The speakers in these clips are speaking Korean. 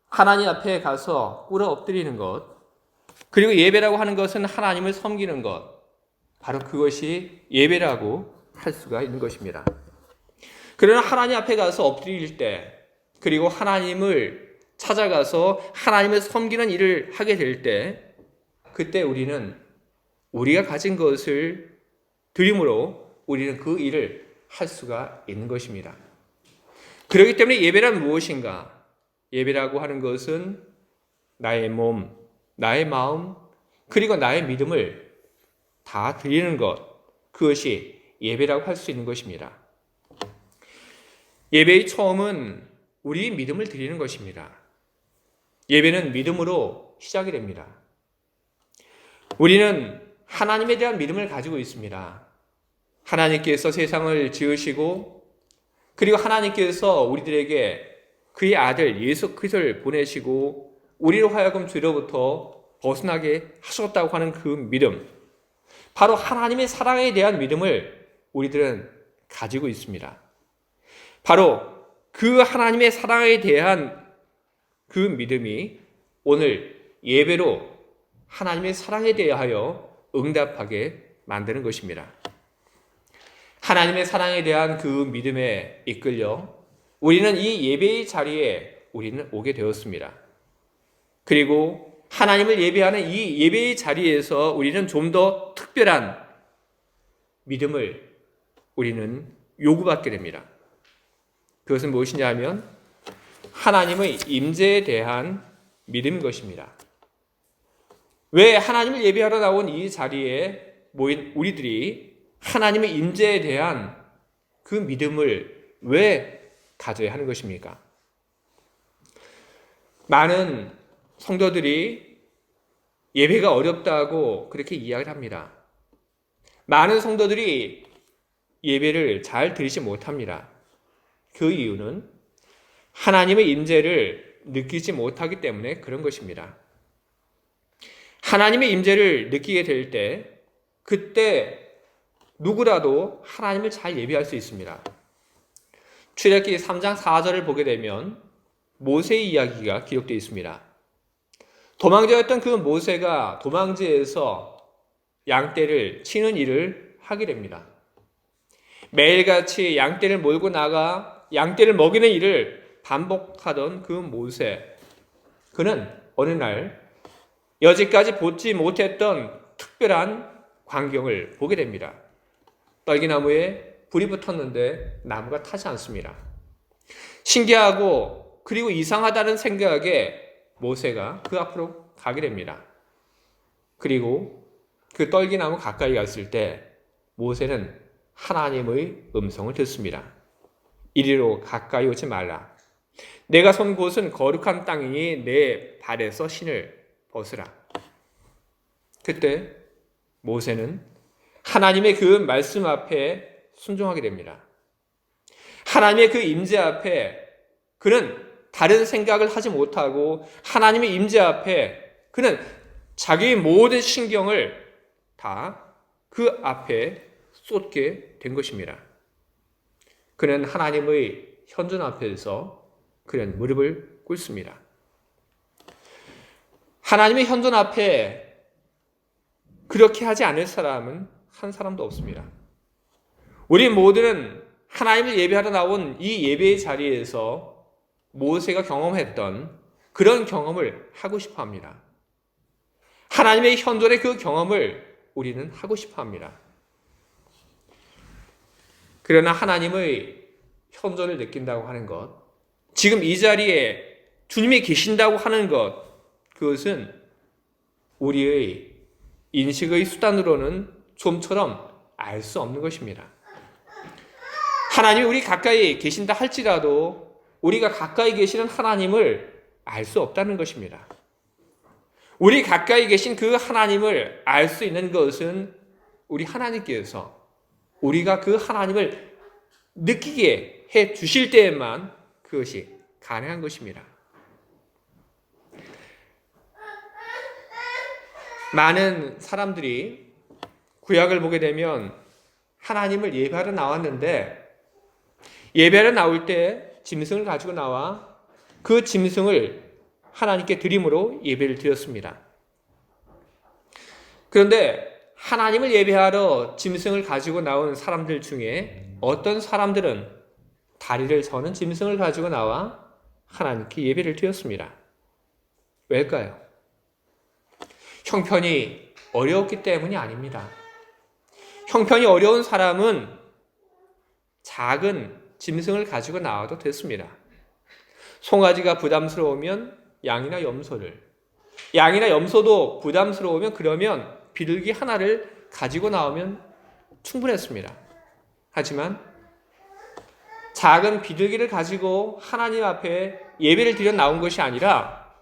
하나님 앞에 가서 꿇어 엎드리는 것, 그리고 예배라고 하는 것은 하나님을 섬기는 것, 바로 그것이 예배라고 할 수가 있는 것입니다. 그러나 하나님 앞에 가서 엎드릴 때, 그리고 하나님을 찾아가서 하나님을 섬기는 일을 하게 될 때, 그때 우리는 우리가 가진 것을 드림으로 우리는 그 일을 할 수가 있는 것입니다. 그렇기 때문에 예배란 무엇인가? 예배라고 하는 것은 나의 몸, 나의 마음, 그리고 나의 믿음을 다 드리는 것, 그것이 예배라고 할 수 있는 것입니다. 예배의 처음은 우리 믿음을 드리는 것입니다. 예배는 믿음으로 시작이 됩니다. 우리는 하나님에 대한 믿음을 가지고 있습니다. 하나님께서 세상을 지으시고, 그리고 하나님께서 우리들에게 그의 아들 예수 그리스도를 보내시고 우리로 하여금 죄로부터 벗어나게 하셨다고 하는 그 믿음, 바로 하나님의 사랑에 대한 믿음을 우리들은 가지고 있습니다. 바로 그 하나님의 사랑에 대한 그 믿음이 오늘 예배로 하나님의 사랑에 대하여 응답하게 만드는 것입니다. 하나님의 사랑에 대한 그 믿음에 이끌려 우리는 이 예배의 자리에 우리는 오게 되었습니다. 그리고 하나님을 예배하는 이 예배의 자리에서 우리는 좀 더 특별한 믿음을 우리는 요구받게 됩니다. 그것은 무엇이냐 하면 하나님의 임재에 대한 믿음인 것입니다. 왜 하나님을 예배하러 나온 이 자리에 모인 우리들이 하나님의 임재에 대한 그 믿음을 왜 가져야 하는 것입니까? 많은 성도들이 예배가 어렵다고 그렇게 이야기를 합니다. 많은 성도들이 예배를 잘 드리지 못합니다. 그 이유는 하나님의 임재를 느끼지 못하기 때문에 그런 것입니다. 하나님의 임재를 느끼게 될 때, 그때 누구라도 하나님을 잘 예배할 수 있습니다. 출애굽기 3장 4절을 보게 되면 모세의 이야기가 기록되어 있습니다. 도망자였던 그 모세가 도망지에서 양떼를 치는 일을 하게 됩니다. 매일같이 양떼를 몰고 나가 양떼를 먹이는 일을 반복하던 그 모세, 그는 어느 날 여지까지 보지 못했던 특별한 광경을 보게 됩니다. 떨기나무에 불이 붙었는데 나무가 타지 않습니다. 신기하고 그리고 이상하다는 생각에 모세가 그 앞으로 가게 됩니다. 그리고 그 떨기나무 가까이 갔을 때 모세는 하나님의 음성을 듣습니다. 이리로 가까이 오지 말라. 내가 선 곳은 거룩한 땅이니 내 발에서 신을 벗으라. 그때 모세는 하나님의 그 말씀 앞에 순종하게 됩니다. 하나님의 그 임재 앞에 그는 다른 생각을 하지 못하고 하나님의 임재 앞에 그는 자기의 모든 신경을 다 그 앞에 쏟게 된 것입니다. 그는 하나님의 현존 앞에서 그는 무릎을 꿇습니다. 하나님의 현존 앞에 그렇게 하지 않을 사람은 한 사람도 없습니다. 우리 모두는 하나님을 예배하러 나온 이 예배의 자리에서 모세가 경험했던 그런 경험을 하고 싶어 합니다. 하나님의 현존의 그 경험을 우리는 하고 싶어 합니다. 그러나 하나님의 현존을 느낀다고 하는 것, 지금 이 자리에 주님이 계신다고 하는 것, 그것은 우리의 인식의 수단으로는 좀처럼 알 수 없는 것입니다. 하나님이 우리 가까이 계신다 할지라도 우리가 가까이 계시는 하나님을 알 수 없다는 것입니다. 우리 가까이 계신 그 하나님을 알 수 있는 것은 우리 하나님께서 우리가 그 하나님을 느끼게 해 주실 때에만 그것이 가능한 것입니다. 많은 사람들이 구약을 보게 되면 하나님을 예배하러 나왔는데 예배하러 나올 때 짐승을 가지고 나와 그 짐승을 하나님께 드림으로 예배를 드렸습니다. 그런데 하나님을 예배하러 짐승을 가지고 나온 사람들 중에 어떤 사람들은 다리를 저는 짐승을 가지고 나와 하나님께 예배를 드렸습니다. 왜일까요? 형편이 어려웠기 때문이 아닙니다. 형편이 어려운 사람은 작은 짐승을 가지고 나와도 됐습니다. 송아지가 부담스러우면 양이나 염소를, 양이나 염소도 부담스러우면 그러면 비둘기 하나를 가지고 나오면 충분했습니다. 하지만 작은 비둘기를 가지고 하나님 앞에 예배를 드려 나온 것이 아니라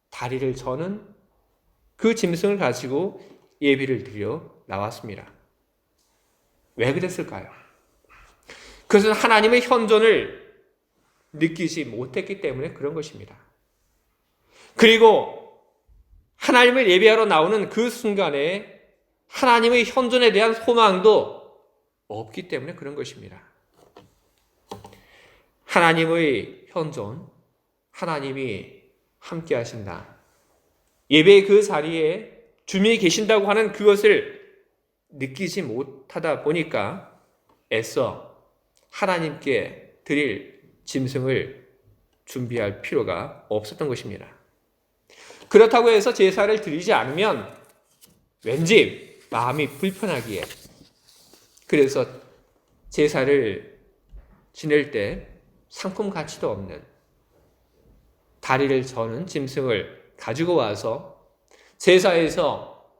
다리를 저는 그 짐승을 가지고 예배를 드려 나왔습니다. 왜 그랬을까요? 그것은 하나님의 현존을 느끼지 못했기 때문에 그런 것입니다. 그리고 하나님을 예배하러 나오는 그 순간에 하나님의 현존에 대한 소망도 없기 때문에 그런 것입니다. 하나님의 현존, 하나님이 함께 하신다. 예배의 그 자리에 주님이 계신다고 하는 그것을 느끼지 못하다 보니까 애써 하나님께 드릴 짐승을 준비할 필요가 없었던 것입니다. 그렇다고 해서 제사를 드리지 않으면 왠지 마음이 불편하기에, 그래서 제사를 지낼 때 상품 가치도 없는 다리를 저는 짐승을 가지고 와서 제사에서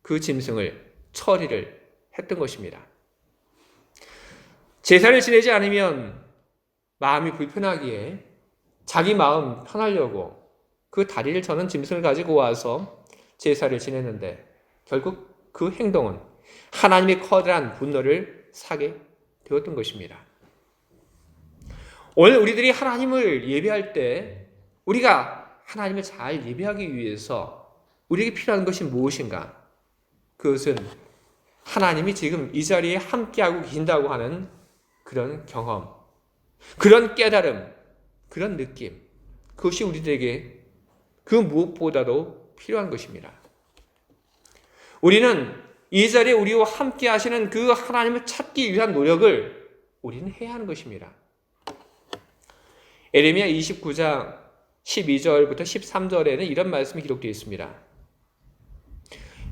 그 짐승을 처리를 했던 것입니다. 제사를 지내지 않으면 마음이 불편하기에 자기 마음 편하려고 그 다리를 저는 짐승을 가지고 와서 제사를 지냈는데 결국 그 행동은 하나님의 커다란 분노를 사게 되었던 것입니다. 오늘 우리들이 하나님을 예배할 때 우리가 하나님을 잘 예배하기 위해서 우리에게 필요한 것이 무엇인가? 그것은 하나님이 지금 이 자리에 함께하고 계신다고 하는 그런 경험, 그런 깨달음, 그런 느낌, 그것이 우리들에게 그 무엇보다도 필요한 것입니다. 우리는 이 자리에 우리와 함께 하시는 그 하나님을 찾기 위한 노력을 우리는 해야 하는 것입니다. 에레미야 29장 12절부터 13절에는 이런 말씀이 기록되어 있습니다.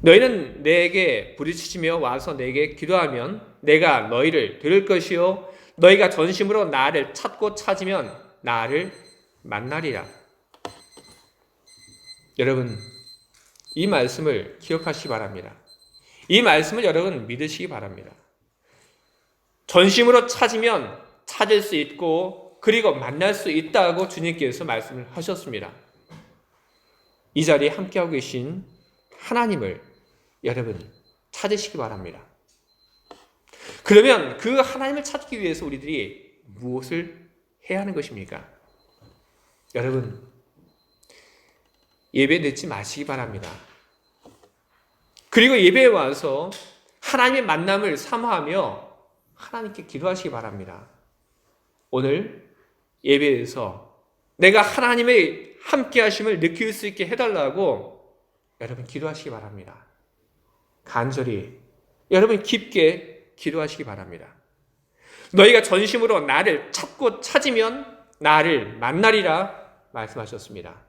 너희는 내게 부르짖으며 와서 내게 기도하면 내가 너희를 들을 것이요 너희가 전심으로 나를 찾고 찾으면 나를 만나리라. 여러분, 이 말씀을 기억하시기 바랍니다. 이 말씀을 여러분 믿으시기 바랍니다. 전심으로 찾으면 찾을 수 있고 그리고 만날 수 있다고 주님께서 말씀을 하셨습니다. 이 자리에 함께하고 계신 하나님을 여러분 찾으시기 바랍니다. 그러면 그 하나님을 찾기 위해서 우리들이 무엇을 해야 하는 것입니까? 여러분, 예배 늦지 마시기 바랍니다. 그리고 예배에 와서 하나님의 만남을 사모하며 하나님께 기도하시기 바랍니다. 오늘 예배에서 내가 하나님의 함께하심을 느낄 수 있게 해달라고 여러분 기도하시기 바랍니다. 간절히 여러분 깊게 기도하시기 바랍니다. 너희가 전심으로 나를 찾고 찾으면 나를 만나리라 말씀하셨습니다.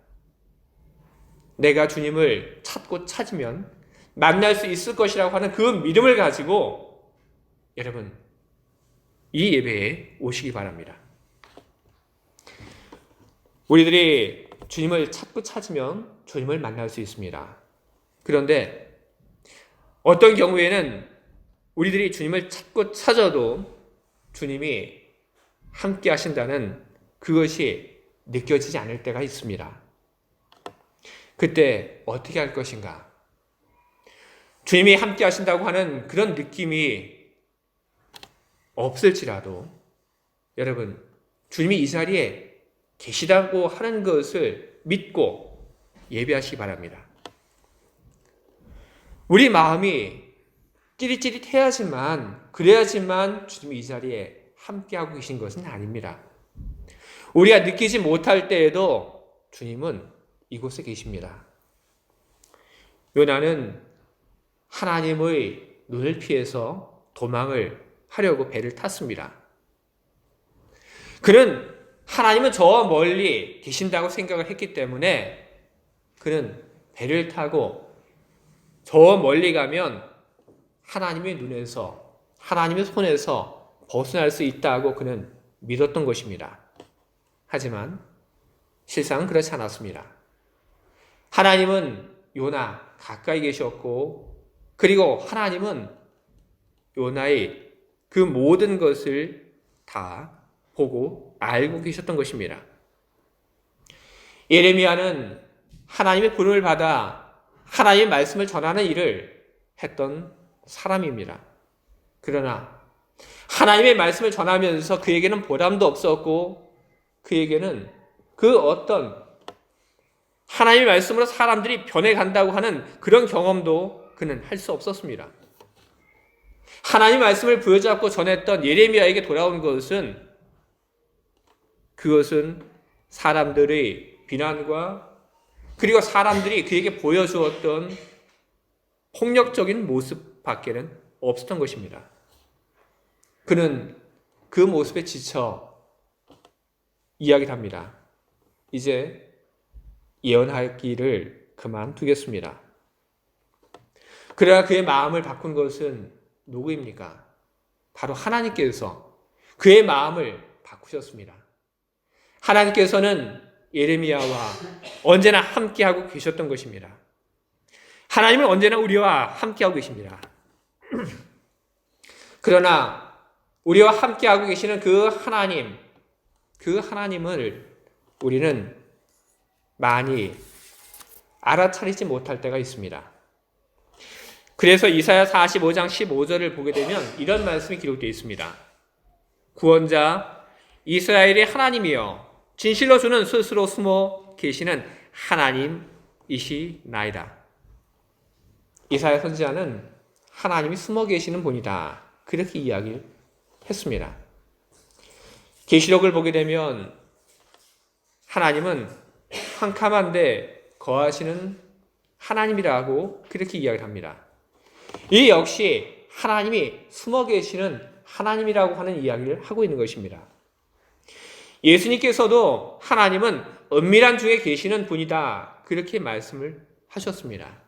내가 주님을 찾고 찾으면 만날 수 있을 것이라고 하는 그 믿음을 가지고 여러분 이 예배에 오시기 바랍니다. 우리들이 주님을 찾고 찾으면 주님을 만날 수 있습니다. 그런데 어떤 경우에는 우리들이 주님을 찾고 찾아도 주님이 함께 하신다는 그것이 느껴지지 않을 때가 있습니다. 그때 어떻게 할 것인가? 주님이 함께 하신다고 하는 그런 느낌이 없을지라도 여러분 주님이 이 자리에 계시다고 하는 것을 믿고 예배하시기 바랍니다. 우리 마음이 찌릿찌릿해야지만 그래야지만 주님이 이 자리에 함께하고 계신 것은 아닙니다. 우리가 느끼지 못할 때에도 주님은 이곳에 계십니다. 요나는 하나님의 눈을 피해서 도망을 하려고 배를 탔습니다. 그는 하나님은 저 멀리 계신다고 생각을 했기 때문에 그는 배를 타고 저 멀리 가면 하나님의 눈에서, 하나님의 손에서 벗어날 수 있다고 그는 믿었던 것입니다. 하지만 실상은 그렇지 않았습니다. 하나님은 요나 가까이 계셨고, 그리고 하나님은 요나의 그 모든 것을 다 보고 알고 계셨던 것입니다. 예레미야는 하나님의 부름을 받아 하나님의 말씀을 전하는 일을 했던 사람입니다. 그러나 하나님의 말씀을 전하면서 그에게는 보람도 없었고, 그에게는 그 어떤 하나님의 말씀으로 사람들이 변해간다고 하는 그런 경험도 그는 할 수 없었습니다. 하나님의 말씀을 부여잡고 전했던 예레미야에게 돌아온 것은, 그것은 사람들의 비난과 그리고 사람들이 그에게 보여주었던 폭력적인 모습밖에는 없었던 것입니다. 그는 그 모습에 지쳐 이야기를 합니다. 이제 예언하기를 그만두겠습니다. 그러나 그의 마음을 바꾼 것은 누구입니까? 바로 하나님께서 그의 마음을 바꾸셨습니다. 하나님께서는 예레미야와 언제나 함께하고 계셨던 것입니다. 하나님은 언제나 우리와 함께하고 계십니다. 그러나 우리와 함께하고 계시는 그 하나님을 우리는 많이 알아차리지 못할 때가 있습니다. 그래서 이사야 45장 15절을 보게 되면 이런 말씀이 기록되어 있습니다. 구원자 이스라엘의 하나님이여 진실로 주는 스스로 숨어 계시는 하나님이시나이다. 이사야 선지자는 하나님이 숨어 계시는 분이다, 그렇게 이야기를 했습니다. 계시록을 보게 되면 하나님은 캄캄한데 거하시는 하나님이라고 그렇게 이야기를 합니다. 이 역시 하나님이 숨어 계시는 하나님이라고 하는 이야기를 하고 있는 것입니다. 예수님께서도 하나님은 은밀한 중에 계시는 분이다, 그렇게 말씀을 하셨습니다.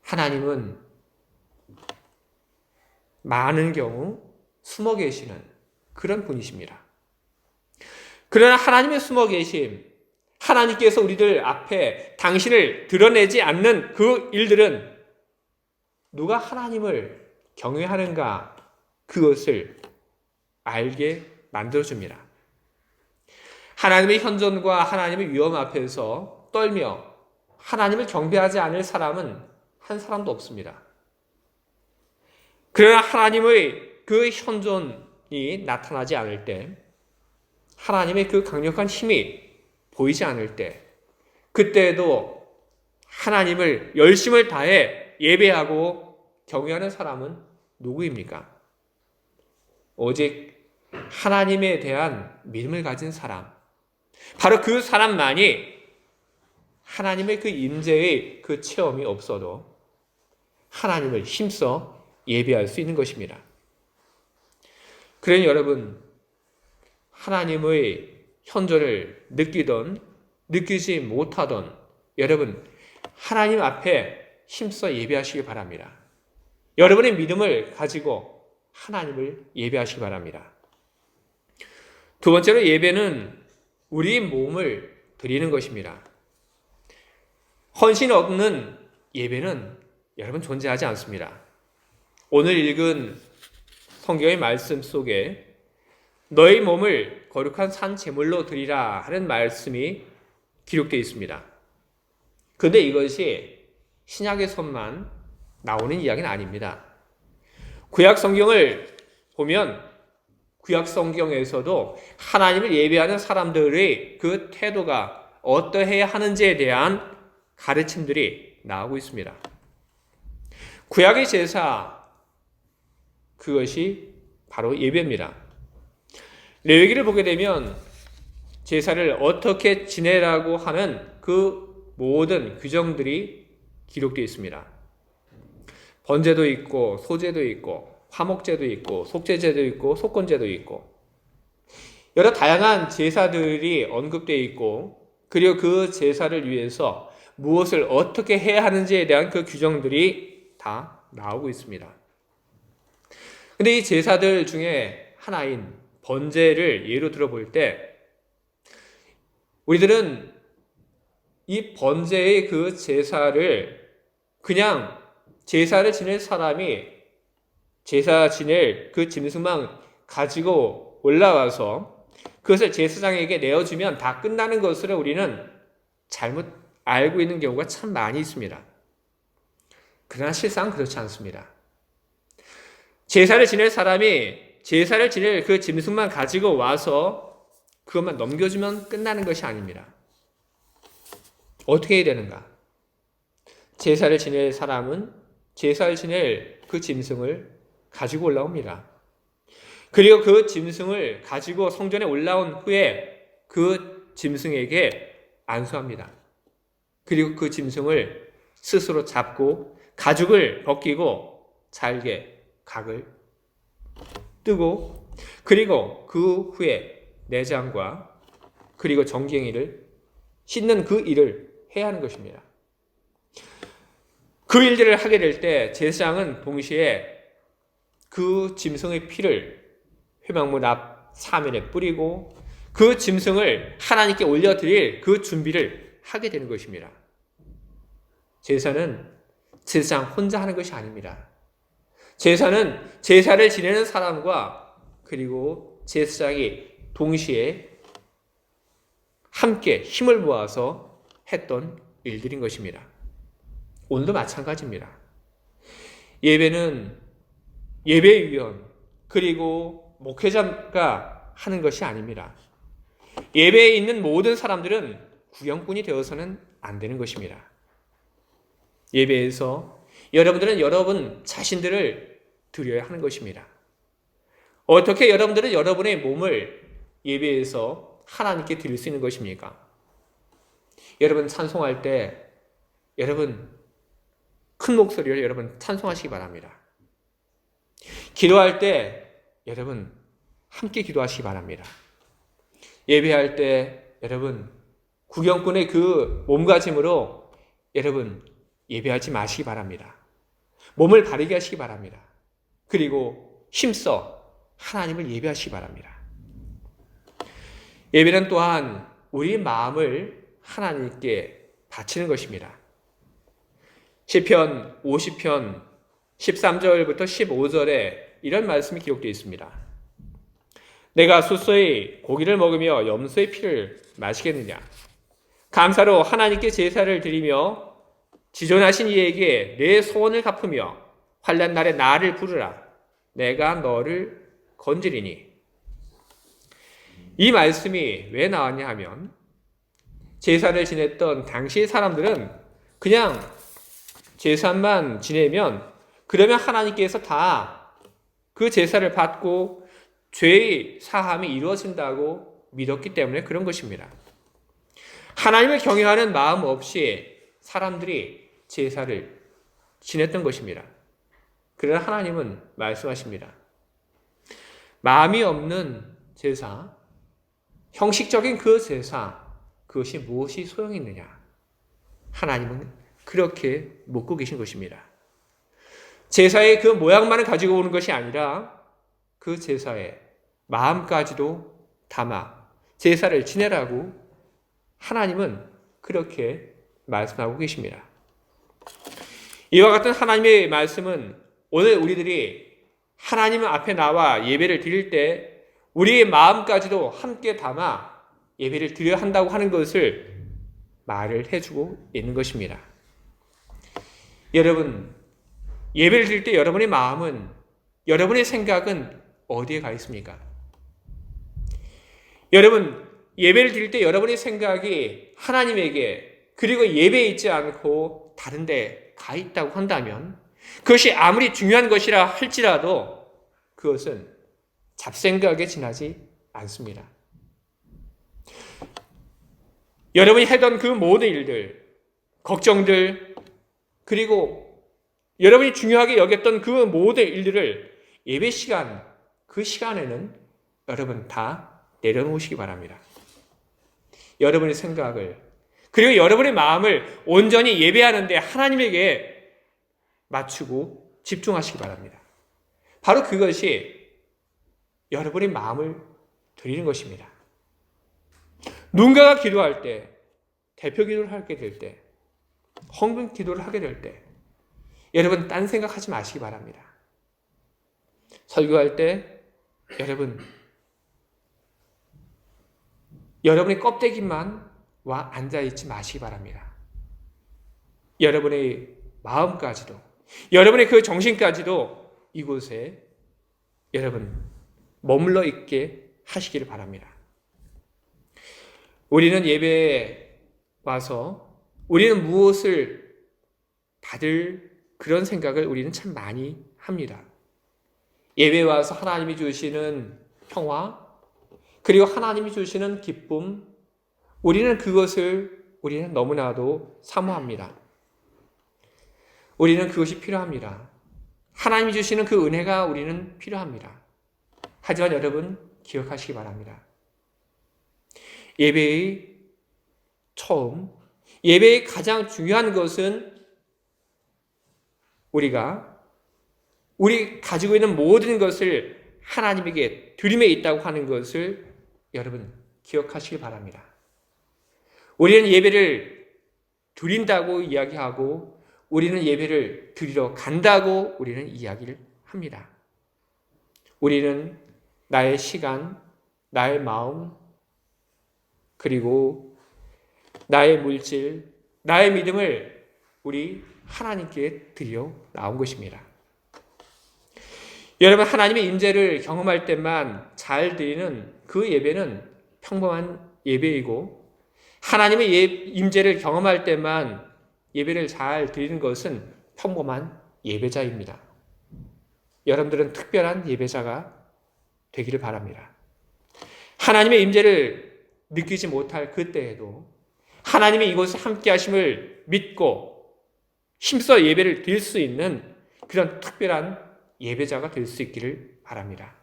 하나님은 많은 경우 숨어 계시는 그런 분이십니다. 그러나 하나님의 숨어 계심, 하나님께서 우리들 앞에 당신을 드러내지 않는 그 일들은 누가 하나님을 경외하는가, 그것을 알게 만들어줍니다. 하나님의 현존과 하나님의 위엄 앞에서 떨며 하나님을 경배하지 않을 사람은 한 사람도 없습니다. 그러나 하나님의 그 현존이 나타나지 않을 때, 하나님의 그 강력한 힘이 보이지 않을 때, 그때에도 하나님을 열심을 다해 예배하고 경외하는 사람은 누구입니까? 오직 하나님에 대한 믿음을 가진 사람, 바로 그 사람만이 하나님의 그 임재의 그 체험이 없어도 하나님을 힘써 예배할 수 있는 것입니다. 그러니 여러분, 하나님의 현존을 느끼던 느끼지 못하던 여러분, 하나님 앞에 힘써 예배하시기 바랍니다. 여러분의 믿음을 가지고 하나님을 예배하시기 바랍니다. 두 번째로, 예배는 우리 몸을 드리는 것입니다. 헌신 없는 예배는 여러분 존재하지 않습니다. 오늘 읽은 성경의 말씀 속에 너희 몸을 거룩한 산 제물로 드리라 하는 말씀이 기록되어 있습니다. 그런데 이것이 신약에서만 나오는 이야기는 아닙니다. 구약 성경을 보면 구약 성경에서도 하나님을 예배하는 사람들의 그 태도가 어떠해야 하는지에 대한 가르침들이 나오고 있습니다. 구약의 제사, 그것이 바로 예배입니다. 레위기를 보게 되면 제사를 어떻게 지내라고 하는 그 모든 규정들이 기록되어 있습니다. 번제도 있고 소제도 있고 화목제도 있고 속죄제도 있고 속건제도 있고 여러 다양한 제사들이 언급되어 있고 그리고 그 제사를 위해서 무엇을 어떻게 해야 하는지에 대한 그 규정들이 다 나오고 있습니다. 근데 이 제사들 중에 하나인 번제를 예로 들어볼 때 우리들은 이 번제의 그 제사를 그냥 제사를 지낼 사람이 제사 지낼 그 짐승만 가지고 올라와서 그것을 제사장에게 내어주면 다 끝나는 것으로 우리는 잘못 알고 있는 경우가 참 많이 있습니다. 그러나 실상은 그렇지 않습니다. 제사를 지낼 사람이 제사를 지낼 그 짐승만 가지고 와서 그것만 넘겨주면 끝나는 것이 아닙니다. 어떻게 해야 되는가? 제사를 지낼 사람은 제사를 지낼 그 짐승을 가지고 올라옵니다. 그리고 그 짐승을 가지고 성전에 올라온 후에 그 짐승에게 안수합니다. 그리고 그 짐승을 스스로 잡고 가죽을 벗기고 잘게 각을 뜨고 그리고 그 후에 내장과 그리고 정갱이를 씻는 그 일을 해야 하는 것입니다. 그 일들을 하게 될 때 제사장은 동시에 그 짐승의 피를 회막문 앞 사면에 뿌리고 그 짐승을 하나님께 올려드릴 그 준비를 하게 되는 것입니다. 제사는 제사장 혼자 하는 것이 아닙니다. 제사는 제사를 지내는 사람과 그리고 제사장이 동시에 함께 힘을 모아서 했던 일들인 것입니다. 오늘도 마찬가지입니다. 예배는 예배위원 그리고 목회자가 하는 것이 아닙니다. 예배에 있는 모든 사람들은 구경꾼이 되어서는 안 되는 것입니다. 예배에서 여러분들은 여러분 자신들을 드려야 하는 것입니다. 어떻게 여러분들은 여러분의 몸을 예배에서 하나님께 드릴 수 있는 것입니까? 여러분 찬송할 때 여러분 큰 목소리로 여러분 찬송하시기 바랍니다. 기도할 때 여러분 함께 기도하시기 바랍니다. 예배할 때 여러분 구경꾼의 그 몸가짐으로 여러분 예배하지 마시기 바랍니다. 몸을 바르게 하시기 바랍니다. 그리고 힘써 하나님을 예배하시기 바랍니다. 예배는 또한 우리 마음을 하나님께 바치는 것입니다. 시편 50편 13절부터 15절에 이런 말씀이 기록되어 있습니다. 내가 숫소의 고기를 먹으며 염소의 피를 마시겠느냐? 감사로 하나님께 제사를 드리며 지존하신 이에게 내 소원을 갚으며 환난 날에 나를 부르라. 내가 너를 건지리니. 이 말씀이 왜 나왔냐 하면 제사를 지냈던 당시 사람들은 그냥 제사만 지내면 그러면 하나님께서 다 그 제사를 받고 죄의 사함이 이루어진다고 믿었기 때문에 그런 것입니다. 하나님을 경외하는 마음 없이 사람들이 제사를 지냈던 것입니다. 그러나 하나님은 말씀하십니다. 마음이 없는 제사, 형식적인 그 제사, 그것이 무엇이 소용이 있느냐? 하나님은 그렇게 묻고 계신 것입니다. 제사의 그 모양만을 가지고 오는 것이 아니라 그 제사에 마음까지도 담아 제사를 지내라고 하나님은 그렇게 말씀하고 계십니다. 이와 같은 하나님의 말씀은 오늘 우리들이 하나님 앞에 나와 예배를 드릴 때 우리의 마음까지도 함께 담아 예배를 드려야 한다고 하는 것을 말을 해주고 있는 것입니다. 여러분, 예배를 드릴 때 여러분의 마음은, 여러분의 생각은 어디에 가 있습니까? 여러분, 예배를 드릴 때 여러분의 생각이 하나님에게 그리고 예배에 있지 않고 다른 데 가 있다고 한다면 그것이 아무리 중요한 것이라 할지라도 그것은 잡생각에 지나지 않습니다. 여러분이 했던 그 모든 일들, 걱정들, 그리고 여러분이 중요하게 여겼던 그 모든 일들을 예배 시간, 그 시간에는 여러분 다 내려놓으시기 바랍니다. 여러분의 생각을, 그리고 여러분의 마음을 온전히 예배하는데 하나님에게 맞추고 집중하시기 바랍니다. 바로 그것이 여러분의 마음을 드리는 것입니다. 누군가가 기도할 때, 대표 기도를 하게 될 때, 헌금 기도를 하게 될 때, 여러분 딴 생각하지 마시기 바랍니다. 설교할 때 여러분의 껍데기만 와 앉아있지 마시기 바랍니다. 여러분의 마음까지도, 여러분의 그 정신까지도 이곳에 여러분 머물러 있게 하시기를 바랍니다. 우리는 예배에 와서 우리는 무엇을 받을 그런 생각을 우리는 참 많이 합니다. 예배에 와서 하나님이 주시는 평화, 그리고 하나님이 주시는 기쁨, 우리는 너무나도 사모합니다. 우리는 그것이 필요합니다. 하나님이 주시는 그 은혜가 우리는 필요합니다. 하지만 여러분 기억하시기 바랍니다. 예배의 처음, 예배의 가장 중요한 것은 우리 가지고 있는 모든 것을 하나님에게 드림에 있다고 하는 것을 여러분 기억하시기 바랍니다. 우리는 예배를 드린다고 이야기하고 우리는 예배를 드리러 간다고 우리는 이야기를 합니다. 우리는 나의 시간, 나의 마음, 그리고 나의 물질, 나의 믿음을 우리 하나님께 드리러 나온 것입니다. 여러분, 하나님의 임재를 경험할 때만 잘 드리는 그 예배는 평범한 예배이고, 하나님의 임재를 경험할 때만 예배를 잘 드리는 것은 평범한 예배자입니다. 여러분들은 특별한 예배자가 되기를 바랍니다. 하나님의 임재를 느끼지 못할 그때에도 하나님이 이곳에 함께 하심을 믿고 힘써 예배를 드릴 수 있는 그런 특별한 예배자가 될 수 있기를 바랍니다.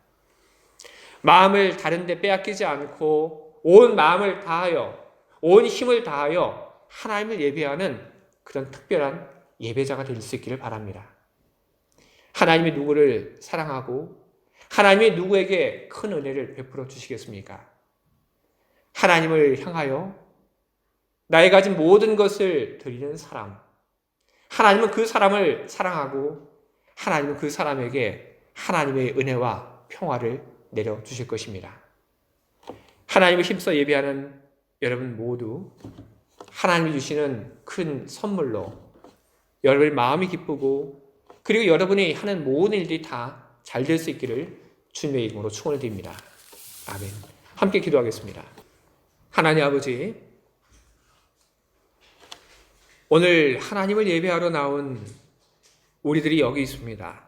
마음을 다른 데 빼앗기지 않고 온 마음을 다하여, 온 힘을 다하여 하나님을 예배하는 그런 특별한 예배자가 될 수 있기를 바랍니다. 하나님이 누구를 사랑하고 하나님이 누구에게 큰 은혜를 베풀어 주시겠습니까? 하나님을 향하여 나의 가진 모든 것을 드리는 사람, 하나님은 그 사람을 사랑하고 하나님은 그 사람에게 하나님의 은혜와 평화를 내려주실 것입니다. 하나님을 힘써 예배하는 여러분 모두 하나님이 주시는 큰 선물로 여러분의 마음이 기쁘고 그리고 여러분이 하는 모든 일들이 다 잘 될 수 있기를 주님의 이름으로 축원을 드립니다. 아멘. 함께 기도하겠습니다. 하나님 아버지, 오늘 하나님을 예배하러 나온 우리들이 여기 있습니다.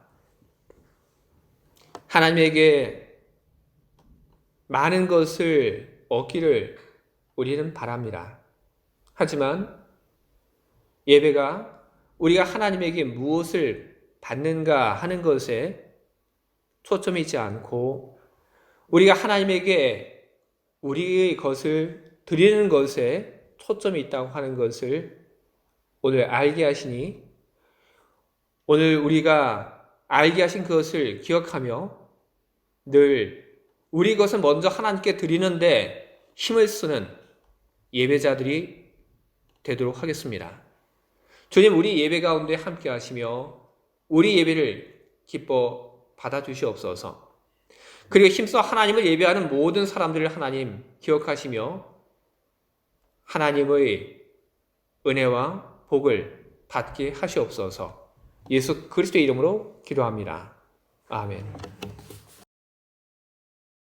하나님에게 많은 것을 얻기를 우리는 바랍니다. 하지만 예배가 우리가 하나님에게 무엇을 받는가 하는 것에 초점이 있지 않고 우리가 하나님에게 우리의 것을 드리는 것에 초점이 있다고 하는 것을 오늘 알게 하시니 오늘 우리가 알게 하신 그것을 기억하며 늘 우리 것을 먼저 하나님께 드리는데 힘을 쓰는 예배자들이 되도록 하겠습니다. 주님, 우리 예배 가운데 함께 하시며 우리 예배를 기뻐 받아주시옵소서. 그리고 힘써 하나님을 예배하는 모든 사람들을 하나님 기억하시며 하나님의 은혜와 복을 받게 하시옵소서. 예수 그리스도의 이름으로 기도합니다. 아멘.